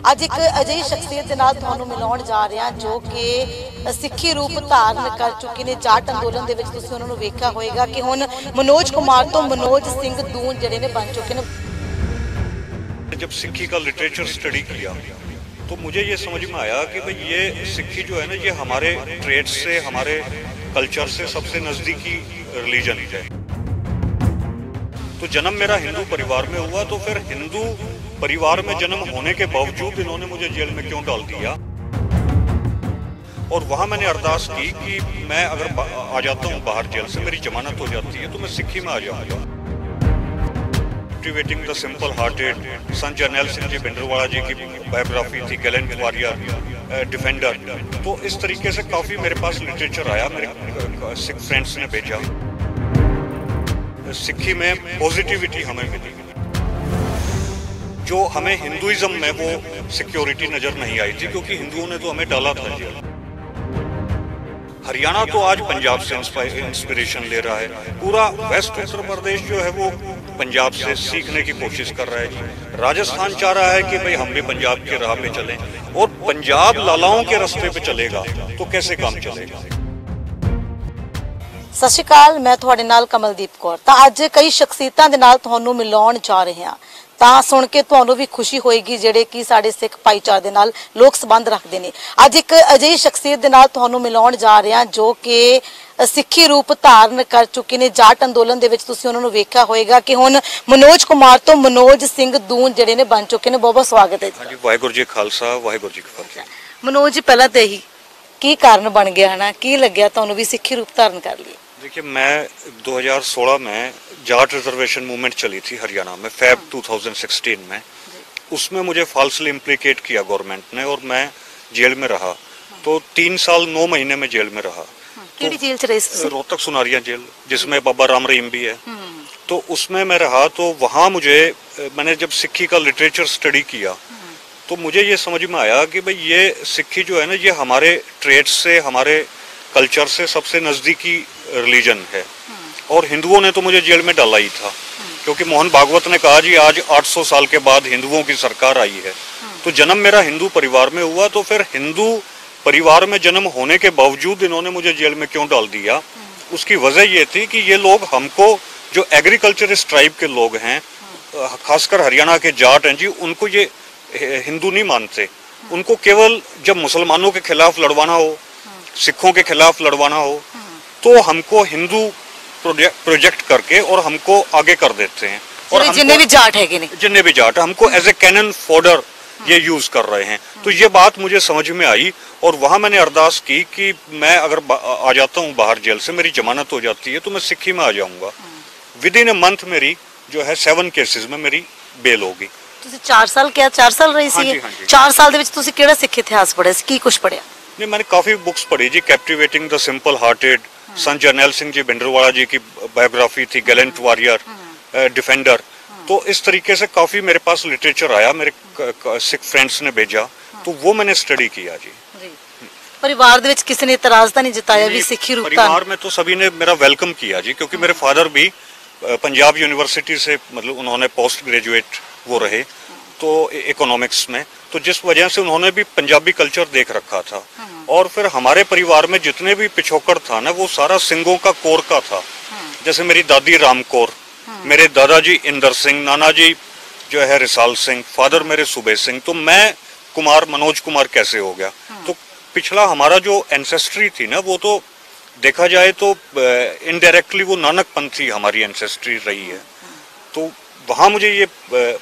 ਅੱਜ ਇੱਕ ਅਜਿਹੀ ਸ਼ਖਸੀਅਤ ਦੇ ਨਾਲ ਤੁਹਾਨੂੰ ਮਿਲਾਉਣ ਜਾ ਰਹੇ ਹਾਂ ਜੋ ਕਿ ਸਿੱਖੀ ਰੂਪ ਧਾਰਨ ਕਰ ਚੁੱਕੇ ਨੇ। ਜਾਟ ਅੰਦੋਲਨ ਦੇ ਵਿੱਚ ਤੁਸੀਂ ਉਹਨਾਂ ਨੂੰ ਵੇਖਿਆ ਹੋਵੇਗਾ ਕਿ ਹੁਣ मनोज कुमार तो मनोज सिंह दून जड़े ने बन चुके हैं। जब सिक्खी का लिटरेचर स्टडी किया तो मुझे ये समझ में आया कि भाई ये सिक्खी जो है ना, ये हमारे ट्रेड्स से, हमारे कल्चर से सबसे नज़दीकी रिलीजन है। तो जन्म मेरा हिंदू परिवार में हुआ, तो फिर हिंदू परिवार में जन्म होने के बावजूद इन्होंने मुझे जेल में क्यों डाल दिया। और वहाँ मैंने अरदास की कि मैं अगर आ जाता हूँ बाहर जेल से, मेरी जमानत हो जाती है, तो मैं सिक्खी में आ जाऊँगा। कैप्टिवेटिंग द सिंपल हार्टेड, संत जरनैल सिंह जी भिंडरवाला जी की बायोग्राफी थी, गैलेंट वॉरियर, डिफेंडर। तो इस तरीके से काफ़ी मेरे पास लिटरेचर आया, मेरे सिख फ्रेंड्स ने भेजा। सिक्खी में पॉजिटिविटी हमें मिली, जो हमें हिंदुइज्म में वो सिक्योरिटी नज़र नहीं आई थी, क्योंकि हिंदुओं ने तो हमें डाला था जेल। हरियाणा तो आज पंजाब से इंस्पिरेशन ले रहा है, पूरा वेस्ट उत्तर प्रदेश जो है वो पंजाब से सीखने की कोशिश कर रहा है जी। राजस्थान चाह रहा है कि भाई हम भी पंजाब की राह पे चलें, और पंजाब लालाओं के रास्ते पे चलेगा तो कैसे काम चलेगा। सत श्री अकाल, मैं तुहाडे नाल कमलदीप कौर। तां अज कई शख्सियतां दे नाल तुहानूं मिलाउण जा रहे हां, ਤਾਂ ਸੁਣ ਕੇ ਤੁਹਾਨੂੰ ਵੀ ਖੁਸ਼ੀ ਹੋਏਗੀ ਜਿਹੜੇ ਕਿ ਸਾਡੇ ਸਿੱਖ ਭਾਈਚਾਰੇ ਦੇ ਨਾਲ ਲੋਕ ਸੰਬੰਧ ਰੱਖਦੇ ਨੇ। ਅੱਜ ਇੱਕ ਅਜਿਹੀ ਸ਼ਖਸੀਅਤ ਦੇ ਨਾਲ ਤੁਹਾਨੂੰ ਮਿਲਾਉਣ ਜਾ ਰਹੇ ਹਾਂ ਜੋ ਕਿ ਸਿੱਖੀ ਰੂਪ ਧਾਰਨ ਕਰ ਚੁੱਕੇ ਨੇ। ਜਾਟ ਅੰਦੋਲਨ ਦੇ ਵਿੱਚ ਤੁਸੀਂ ਉਹਨਾਂ ਨੂੰ ਵੇਖਿਆ ਹੋਵੇਗਾ ਕਿ ਹੁਣ मनोज कुमार ਤੋਂ मनोज ਸਿੰਘ ਦੂਨ ਜਿਹੜੇ ਨੇ ਬਣ ਚੁੱਕੇ ਨੇ। ਬਹੁਤ ਬਹੁਤ ਸਵਾਗਤ ਹੈ ਜੀ। ਹਾਂਜੀ, ਵਾਹਿਗੁਰੂ ਜੀ ਖਾਲਸਾ, ਵਾਹਿਗੁਰੂ ਜੀ ਕੀ ਫਤਿਹ। मनोज जी, ਪਹਿਲਾਂ ਤਾਂ ਇਹੀ ਕੀ ਕਾਰਨ ਬਣ ਗਿਆ ਹੈ ਨਾ, ਕੀ ਲੱਗਿਆ ਤੁਹਾਨੂੰ ਵੀ ਸਿੱਖੀ ਰੂਪ ਧਾਰਨ ਕਰ ਲਈ? देखिए, मैं 2016 में जाट रिजर्वेशन मूवमेंट चली थी हरियाणा में, फेब 2016 में। उसमें मुझे फाल्सली इम्प्लीकेट किया गवर्नमेंट ने, और मैं जेल में रहा। तो 3 साल 9 महीने में जेल में रहा। केड़ी जेल च रहे? रोहतक सुनारिया जेल, जिसमें बाबा राम रहीम भी है। तो उसमें मैं रहा। तो वहाँ मैंने जब सिक्खी का लिटरेचर स्टडी किया तो मुझे ये समझ में आया कि भाई ये सिक्खी जो है ना, ये हमारे ट्रेड्स से, हमारे कल्चर से सबसे नज़दीकी रिलीजन है। और हिंदुओं ने तो मुझे जेल में डाला ही था, क्योंकि मोहन भागवत ने कहा जी आज 800 साल के बाद हिंदुओं की सरकार आई है। तो जन्म मेरा हिंदू परिवार में हुआ, तो फिर हिंदू परिवार में जन्म होने के बावजूद इन्होंने मुझे जेल में क्यों डाल दिया। उसकी वजह ये थी कि ये लोग हमको, जो एग्रीकल्चरिस्ट ट्राइब के लोग हैं, खासकर हरियाणा के जाट हैं जी, उनको ये हिंदू नहीं मानते। उनको केवल जब मुसलमानों के खिलाफ लड़वाना हो, सिखों के खिलाफ लड़वाना हो, तो हमको हिंदू प्रोजेक्ट करके और हमको आगे कर देते हैं। और जिन्ने भी जाट है, जिन्ने भी जाट, हमको एज ए कैनन फॉडर ये यूज कर रहे हैं। तो ये बात मुझे समझ में आई, और वहाँ मैंने अरदास की कि मैं अगर आ जाता हूँ बाहर जेल से, मेरी जमानत हो जाती है, तो मैं सिक्खी में आ जाऊँगा। विद इन ए मंथ मेरी जो है 7 केसेस में मेरी बेल होगी। 4 साल क्या 4 साल रही सी? 4 साल ਦੇ ਵਿੱਚ ਤੁਸੀਂ ਕਿਹੜਾ ਸਿੱਖ ਇਤਿਹਾਸ ਪੜ੍ਹਿਆ ਸੀ, ਕੀ ਕੁਝ ਪੜ੍ਹਿਆ? नहीं, मैंने काफ़ी बुक्स पढ़ी जी। कैप्टिवेटिंग द सिंपल हार्टेड, संत जरनैल सिंह जी भिंडरवाला जी की बायोग्राफी थी, गैलेंट वॉरियर, डिफेंडर। तो इस तरीके से काफ़ी मेरे पास लिटरेचर आया, मेरे सिख फ्रेंड्स ने भेजा, तो वो मैंने स्टडी किया जी। परिवार ਦੇ ਵਿੱਚ ਕਿਸੇ ਨੇ ਇਤਰਾਜ਼ ਤਾਂ ਨਹੀਂ ਜਤਾਇਆ ਵੀ सिक्खी रूप? परिवार में तो सभी ने मेरा वेलकम किया जी, क्योंकि मेरे फादर भी पंजाब यूनिवर्सिटी से, मतलब उन्होंने पोस्ट ग्रेजुएट वो रहे, तो इकोनॉमिक्स में। तो जिस वजह से उन्होंने भी पंजाबी कल्चर देख रखा था। और फिर हमारे परिवार में जितने भी पिछोकड़ था ना, वो सारा सिंगों का कोर का था। जैसे मेरी दादी राम कौर, मेरे दादाजी इंदर सिंह, नाना जी जो है रिसाल सिंह, फादर मेरे सुबे सिंह। तो मैं कुमार, मनोज कुमार कैसे हो गया? तो पिछला हमारा जो एंसेस्ट्री थी ना, वो तो देखा जाए तो इनडायरेक्टली वो नानक पंथी हमारी एंसेस्ट्री रही है। तो वहाँ मुझे ये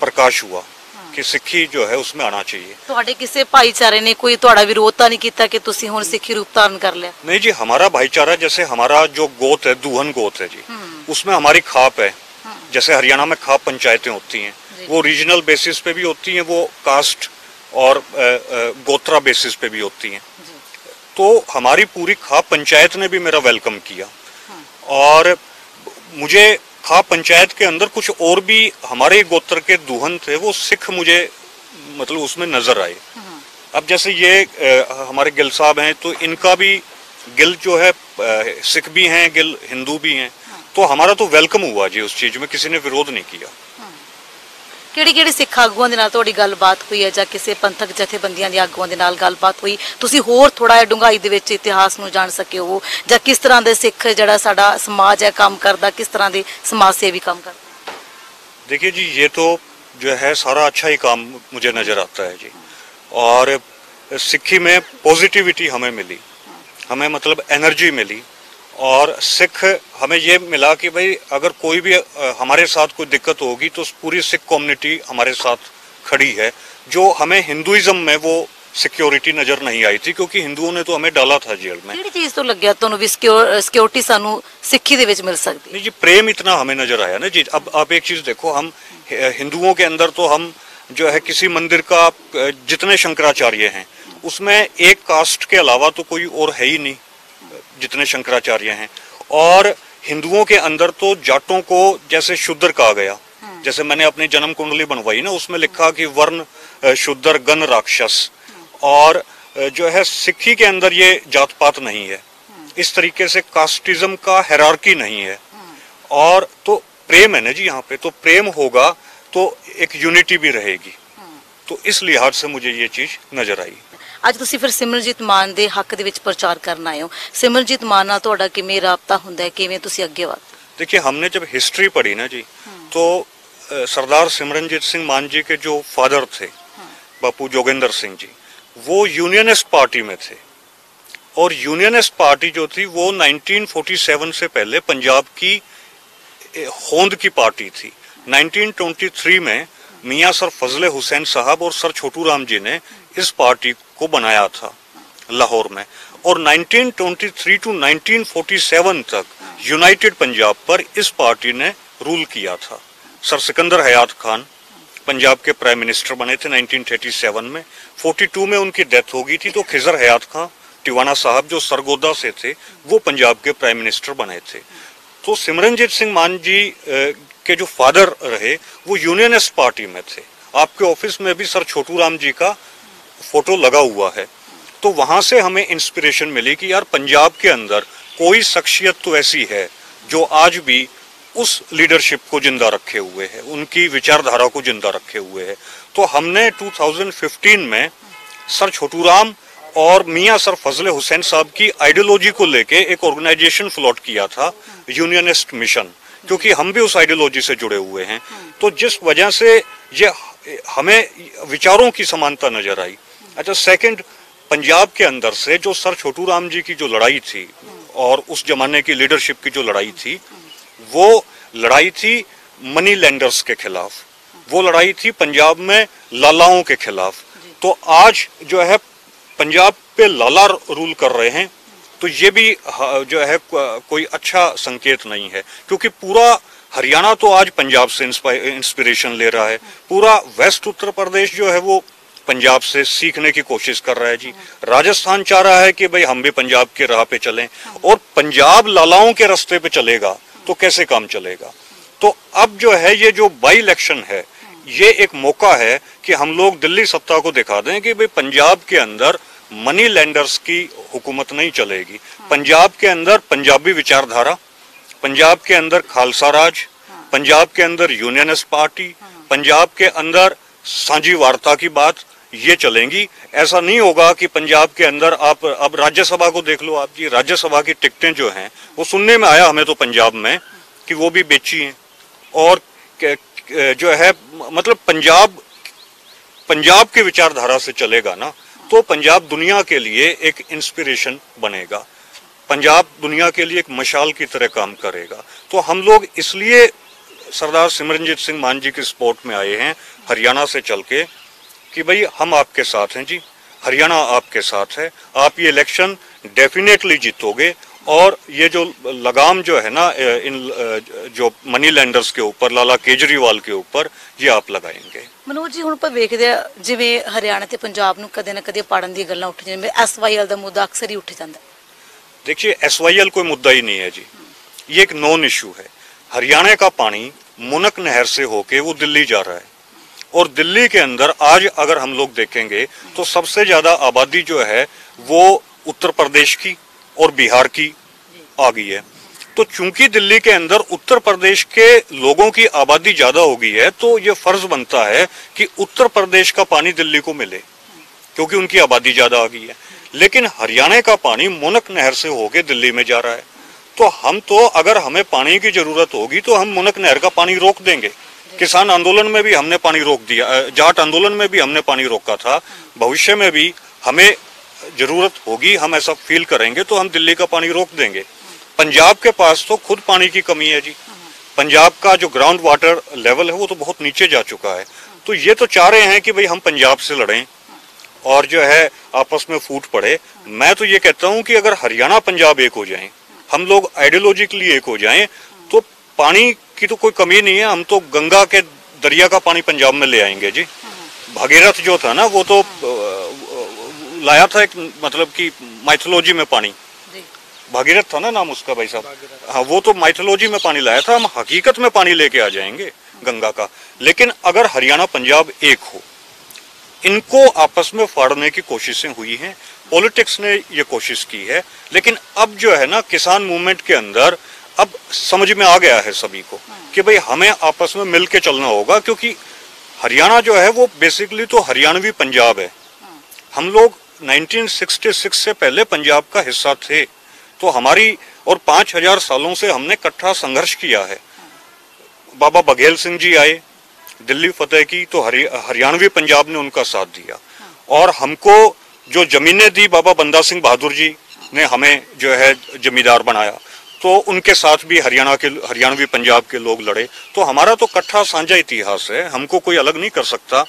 प्रकाश हुआ कि सिक्खी जो है उसमें आना चाहिए। ਤੁਹਾਡੇ ਕਿਸੇ ਭਾਈਚਾਰੇ ਨੇ ਕੋਈ ਤੁਹਾਡਾ ਵਿਰੋਧ ਤਾਂ ਨਹੀਂ ਕੀਤਾ ਕਿ ਤੁਸੀਂ ਹੁਣ ਸਿੱਖੀ रूप धारण कर लिया? नहीं जी, हमारा भाईचारा, जैसे हमारा जो गोत है, दूहन गोत है जी, उसमें हमारी खाप है। जैसे हरियाणा में खाप पंचायतें होती हैं, वो रीजनल बेसिस पे भी होती हैं, वो कास्ट और गोत्रा बेसिस पे भी होती हैं। तो हमारी पूरी खाप पंचायत ने भी मेरा वेलकम किया। और मुझे खाप पंचायत के अंदर कुछ और भी हमारे गोत्र के दूहन थे, वो सिख मुझे मतलब उसमें नजर आए। अब जैसे ये हमारे गिल साहब हैं, तो इनका भी गिल जो है सिख भी हैं, गिल हिंदू भी हैं। तो हमारा तो वेलकम हुआ जी उस चीज में, किसी ने विरोध नहीं किया। ਕਿਹੜੇ ਸਿੱਖ ਆਗੂਆਂ ਦੇ ਨਾਲ ਤੁਹਾਡੀ ਗੱਲਬਾਤ ਹੋਈ ਹੈ ਜਾਂ ਕਿਸੇ ਪੰਥਕ ਜਥੇਬੰਦੀਆਂ ਦੇ ਆਗੂਆਂ ਦੇ ਨਾਲ ਗੱਲਬਾਤ ਹੋਈ, ਤੁਸੀਂ ਹੋਰ ਥੋੜਾ ਜਿਹਾ ਡੂੰਘਾਈ ਦੇ ਵਿੱਚ ਇਤਿਹਾਸ ਨੂੰ ਜਾਣ ਸਕੇ ਹੋ, ਜਾਂ ਕਿਸ ਤਰ੍ਹਾਂ ਦੇ ਸਿੱਖ ਜਿਹੜਾ ਸਾਡਾ ਸਮਾਜ ਹੈ ਕੰਮ ਕਰਦਾ, किस तरह ਦੇ समाज सेवी काम करते? देखिए जी, ये तो जो है सारा अच्छा ही काम मुझे नज़र आता है जी। और सिक्खी में पॉजिटिविटी हमें मिली, हमें मतलब एनर्जी मिली, और सिख हमें ये मिला कि भाई अगर कोई भी हमारे साथ कोई दिक्कत होगी तो पूरी सिख कम्युनिटी हमारे साथ खड़ी है, जो हमें हिंदुइज्म में वो सिक्योरिटी नजर नहीं आई थी, क्योंकि हिंदुओं ने तो हमें डाला था जेल में। ਕਿਹੜੀ ਚੀਜ਼ ਤੋਂ ਲੱਗਿਆ ਤੁਹਾਨੂੰ ਵੀ ਸਿਕਿਉਰਿਟੀ ਸਾਨੂੰ ਸਿੱਖੀ ਦੇ ਵਿੱਚ ਮਿਲ ਸਕਦੀ? नहीं जी, प्रेम इतना हमें नजर आया ना जी। अब आप एक चीज देखो, हम हिंदुओं के अंदर तो हम जो है किसी मंदिर का जितने शंकराचार्य हैं उसमें एक कास्ट के अलावा तो कोई और है ही नहीं जितने शंकराचार्य हैं। और हिंदुओं के अंदर तो जाटों को जैसे शूद्र कहा गया, जैसे मैंने अपनी जन्म कुंडली बनवाई ना, उसमें लिखा कि वर्ण शूद्र गण राक्षस। और जो है सिक्खी के अंदर ये जात पात नहीं है, इस तरीके से कास्टिज्म का हायरार्की नहीं है। और तो प्रेम है ना जी, यहाँ पे तो प्रेम होगा तो एक यूनिटी भी रहेगी। तो इस लिहाज से मुझे ये चीज नजर आई। ਅੱਜ ਤੁਸੀਂ ਫਿਰ ਸਿਮਰਨਜੀਤ ਮਾਨ ਦੇ ਹੱਕ ਦੇ ਵਿੱਚ ਪ੍ਰਚਾਰ ਕਰਨ ਆਏ ਹੋ, ਸਿਮਰਨਜੀਤ ਮਾਨ ਨਾਲ ਤੁਹਾਡਾ ਕਿਵੇਂ ਰਾਬਤਾ ਹੁੰਦਾ ਹੈ, ਕਿਵੇਂ ਤੁਸੀਂ ਅੱਗੇ ਵਧਦੇ? देखिए, हमने जब हिस्ट्री पढ़ी ना जी, तो सरदार सिमरनजीत सिंह मान जी के जो फादर थे, बापू जोगेंद्र सिंह जी, वो यूनियनिस्ट पार्टी में थे। और यूनियनिस्ट पार्टी जो थी वो 1947 से पहले पंजाब की होंद की पार्टी थी। 1923 में मियां सर फजले हुसैन साहब और सर छोटू राम जी ने इस पार्टी को बनाया था लाहौर में। और 1923 टू 1947 तक यूनाइटेड पंजाब पर इस पार्टी ने रूल किया था। सर सिकंदर हयात खान पंजाब के प्राइम मिनिस्टर बने थे 1937 में। 42 में उनकी डेथ हो गई थी, तो खिजर हयात खान टिवाना साहब जो सरगोदा से थे वो पंजाब के प्राइम मिनिस्टर बने थे। तो सिमरनजीत सिंह मान जी के जो फादर रहे वो यूनियनिस्ट पार्टी में थे। आपके ऑफिस में भी सर छोटू राम जी का फोटो लगा हुआ है। तो वहां से हमें इंस्पिरेशन मिली कि यार पंजाब के अंदर कोई शख्सियत तो ऐसी है जो आज भी उस लीडरशिप को जिंदा रखे हुए है, उनकी विचारधारा को जिंदा रखे हुए है। तो हमने 2015 में सर छोटू राम और मियां सर फजले हुसैन साहब की आइडियोलॉजी को लेके एक ऑर्गेनाइजेशन फ्लोट किया था, यूनियनिस्ट मिशन, क्योंकि हम भी उस आइडियोलॉजी से जुड़े हुए हैं। तो जिस वजह से ये हमें विचारों की समानता नजर आई। अच्छा, सेकंड, पंजाब के अंदर से जो सर छोटू राम जी की जो लड़ाई थी और उस जमाने की लीडरशिप की जो लड़ाई थी, वो लड़ाई थी मनी लेंडर्स के खिलाफ, वो लड़ाई थी पंजाब में लालाओं के खिलाफ। तो आज जो है पंजाब पे लाला रूल कर रहे हैं, तो ये भी जो है कोई अच्छा संकेत नहीं है, क्योंकि पूरा हरियाणा तो आज पंजाब से इंस्पिरेशन ले रहा है। पूरा वेस्ट उत्तर प्रदेश जो है वो पंजाब से सीखने की कोशिश कर रहा है जी। राजस्थान चाह रहा है कि भाई हम भी पंजाब के राह पे चलें, और पंजाब लालाओं के रास्ते पे चलेगा तो कैसे काम चलेगा। तो अब जो है ये जो बाई इलेक्शन है, ये एक मौका है कि हम लोग दिल्ली सत्ता को दिखा दें कि भाई पंजाब के अंदर मनी लेंडर्स की हुकूमत नहीं चलेगी। पंजाब के अंदर पंजाबी विचारधारा, पंजाब के अंदर खालसा राज, पंजाब के अंदर यूनियनिस्ट पार्टी, पंजाब के अंदर साझी वार्ता की बात, ये चलेंगी। ऐसा नहीं होगा कि पंजाब के अंदर आप अब राज्यसभा को देख लो आप जी, राज्यसभा की टिकटें जो हैं वो सुनने में आया हमें तो पंजाब में कि वो भी बेची हैं। और जो है मतलब पंजाब की विचारधारा से चलेगा ना, तो पंजाब दुनिया के लिए एक इंस्पिरेशन बनेगा, पंजाब दुनिया के लिए एक मशाल की तरह काम करेगा। तो हम लोग इसलिए सरदार सिमरनजीत सिंह मान जी के सपोर्ट में आए हैं हरियाणा से चल के, कि भाई हम आपके साथ हैं जी, हरियाणा आपके साथ है, आप ये इलेक्शन डेफिनेटली जीतोगे। और ये जो लगाम जो है ना इन जो मनी लेंडर्स के ऊपर, लाला केजरीवाल के ऊपर, ये आप लगाएंगे। मनोज जी, ਹੁਣ ਆਪਾਂ ਵੇਖਦੇ ਆ ਜਿਵੇਂ ਹਰਿਆਣਾ ਤੇ ਪੰਜਾਬ ਨੂੰ ਕਦੇ ਨਾ ਕਦੇ ਪਾੜਨ ਦੀ ਗੱਲਾਂ ਉੱਠ ਜਾਂਦੀਆਂ, ਐਸਵਾਈਐਲ ਦਾ ਮੁੱਦਾ ਅਕਸਰ ਹੀ ਉੱਠ ਜਾਂਦਾ। देखिए, एसवाईएल कोई मुद्दा ही नहीं है जी, ये एक नॉन इशू है। हरियाणा का पानी मुनक नहर से होके वो दिल्ली जा रहा है, और दिल्ली के अंदर आज अगर हम लोग देखेंगे तो सबसे ज्यादा आबादी जो है वो उत्तर प्रदेश की और बिहार की आ गई है। तो चूंकि दिल्ली के अंदर उत्तर प्रदेश के लोगों की आबादी ज्यादा हो गई है, तो ये फर्ज बनता है कि उत्तर प्रदेश का पानी दिल्ली को मिले, क्योंकि उनकी आबादी ज्यादा आ गई है। लेकिन हरियाणा का पानी मुनक नहर से होके दिल्ली में जा रहा है, तो हम तो अगर हमें पानी की जरूरत होगी तो हम मुनक नहर का पानी रोक देंगे। किसान आंदोलन में भी हमने पानी रोक दिया, जाट आंदोलन में भी हमने पानी रोका था। भविष्य में भी हमें जरूरत होगी, हम ऐसा फील करेंगे तो हम दिल्ली का पानी रोक देंगे। पंजाब के पास तो खुद पानी की कमी है जी। पंजाब का जो ग्राउंड वाटर लेवल है वो तो बहुत नीचे जा चुका है। तो ये तो चाह रहे हैं कि भाई हम पंजाब से लड़ें और जो है आपस में फूट पड़े। मैं तो ये कहता हूं कि अगर हरियाणा पंजाब एक हो जाएं, हम लोग आइडियोलॉजिकली एक हो जाएं, तो पानी की तो कोई कमी नहीं है। हम तो गंगा के दरिया का पानी पंजाब में ले आएंगे जी। भागीरथ जो था ना, वो तो लाया था एक, मतलब कि माइथोलॉजी में पानी, भागीरथ था ना नाम उसका भाई साहब। हाँ, वो तो माइथोलॉजी में पानी लाया था, हम हकीकत में पानी लेके आ जाएंगे गंगा का। लेकिन अगर हरियाणा पंजाब एक हो, इनको आपस में फाड़ने की कोशिशें हुई हैं, पॉलिटिक्स ने ये कोशिश की है। लेकिन अब जो है ना, किसान मूवमेंट के अंदर अब समझ में आ गया है सभी को कि भाई हमें आपस में मिल के चलना होगा, क्योंकि हरियाणा जो है वो बेसिकली तो हरियाणवी पंजाब है। हम लोग 1966 से पहले पंजाब का हिस्सा थे, तो हमारी और 5000 सालों से हमने इकट्ठा संघर्ष किया है। बाबा बघेल सिंह जी आए, दिल्ली फतेह की, तो हरियाणवी पंजाब ने उनका साथ दिया। और हमको जो जमीनें दी, बाबा बंदा सिंह बहादुर जी ने हमें जो है जमींदार बनाया, तो उनके साथ भी हरियाणवी पंजाब के लोग लड़े। तो हमारा तो इकट्ठा साझा इतिहास है, हमको कोई अलग नहीं कर सकता।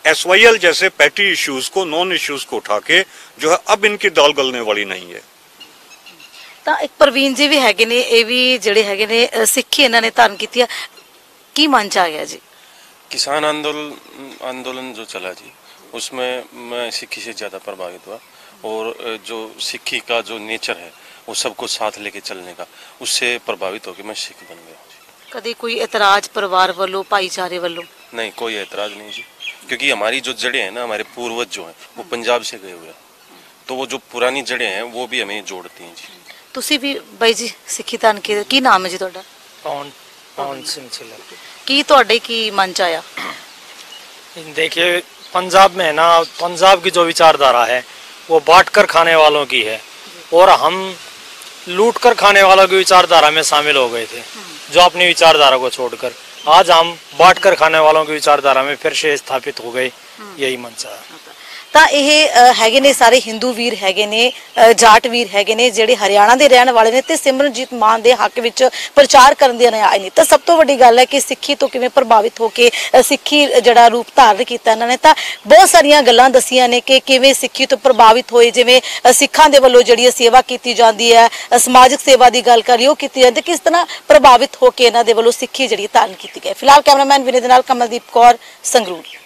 SYL जैसे पैटी इश्यूज को, नॉन इश्यूज को उठा के जो है अब इनकी दाल गलने वाली नहीं है। ਤਾਂ ਇੱਕ ਪ੍ਰਵੀਨ ਜੀ ਵੀ ਹੈਗੇ ਨੇ, ਇਹ ਵੀ ਜਿਹੜੇ ਹੈਗੇ ਨੇ ਸਿੱਖੀ ਇਹਨਾਂ ਨੇ ਧਾਰਨ ਕੀਤੀ ਆ, ਕੀ ਮਨ ਚ ਆ ਗਿਆ ਜੀ? किसान आंदोलन जो चला जी, उसमें मैं सिक्खी से ज़्यादा प्रभावित हुआ। और जो सिक्खी का जो नेचर है वो सबको साथ लेके चलने का, उससे प्रभावित होकर मैं सिख बन गया जी। ਕਦੇ ਕੋਈ ਇਤਰਾਜ਼ ਪਰਿਵਾਰ ਵੱਲੋਂ, ਭਾਈਚਾਰੇ ਵੱਲੋਂ? नहीं, कोई एतराज़ नहीं जी, क्योंकि हमारी जो जड़ें हैं ना, हमारे पूर्वज जो हैं वो पंजाब से गए हुए हैं, तो वो जो पुरानी जड़ें हैं वो भी हमें जोड़ती हैं जी। ਤੁਸੀਂ ਵੀ ਬਾਈ ਜੀ ਸਿੱਖੀ ਧਾਰਨ ਕੀ, ਕੀ ਨਾਮ ਹੈ ਜੀ ਤੁਹਾਡਾ? पवन सिंह छिल्लर। ਕੀ ਤੁਹਾਡੇ ਕੀ ਮਨ ਚ ਆਇਆ? देखिए, पंजाब में है ना, पंजाब की जो विचारधारा है वो बांट कर खाने वालों की है, और हम लूट कर खाने वालों की विचारधारा में शामिल हो गए थे, जो अपनी विचारधारा को छोड़कर आज हम बांट कर खाने वालों की विचारधारा में फिर से स्थापित हो गए। यही मंशा है। ਤਾਂ ਇਹ ਹੈਗੇ ਨੇ ਸਾਰੇ ਹਿੰਦੂ ਵੀਰ ਹੈਗੇ ਨੇ, ਜਾਟ ਵੀਰ ਹੈਗੇ ਨੇ, ਜਿਹੜੇ ਹਰਿਆਣਾ ਦੇ ਰਹਿਣ ਵਾਲੇ ਨੇ ਤੇ ਸਿਮਰਨਜੀਤ ਮਾਨ ਦੇ ਹੱਕ ਵਿੱਚ ਪ੍ਰਚਾਰ ਕਰਨ ਦੇ ਆਏ ਨੇ। ਤਾਂ ਸਭ ਤੋਂ ਵੱਡੀ ਗੱਲ ਹੈ ਕਿ ਸਿੱਖੀ ਤੋਂ ਕਿਵੇਂ ਪ੍ਰਭਾਵਿਤ ਹੋ ਕੇ ਸਿੱਖੀ ਜਿਹੜਾ ਰੂਪ ਧਾਰਨ ਕੀਤਾ ਇਹਨਾਂ ਨੇ। ਤਾਂ ਬਹੁਤ ਸਾਰੀਆਂ ਗੱਲਾਂ ਦੱਸੀਆਂ ਨੇ ਕਿ ਕਿਵੇਂ ਸਿੱਖੀ ਤੋਂ ਪ੍ਰਭਾਵਿਤ ਹੋਏ, ਜਿਵੇਂ ਸਿੱਖਾਂ ਦੇ ਵੱਲੋਂ ਜਿਹੜੀ ਸੇਵਾ ਕੀਤੀ ਜਾਂਦੀ ਹੈ, ਸਮਾਜਿਕ ਸੇਵਾ ਦੀ ਗੱਲ ਕਰੀਏ ਉਹ ਕੀਤੀ ਜਾਂਦੀ, ਕਿਸ ਤਰ੍ਹਾਂ ਪ੍ਰਭਾਵਿਤ ਹੋ ਕੇ ਇਹਨਾਂ ਦੇ ਵੱਲੋਂ ਸਿੱਖੀ ਜਿਹੜੀ ਧਾਰਨ ਕੀਤੀ ਗਈ। ਫਿਲਹਾਲ ਕੈਮਰਾਮੈਨ ਵਿਨੇ ਦੇ ਨਾਲ ਕਮਲਦੀਪ ਕੌਰ, ਸੰਗਰੂਰ।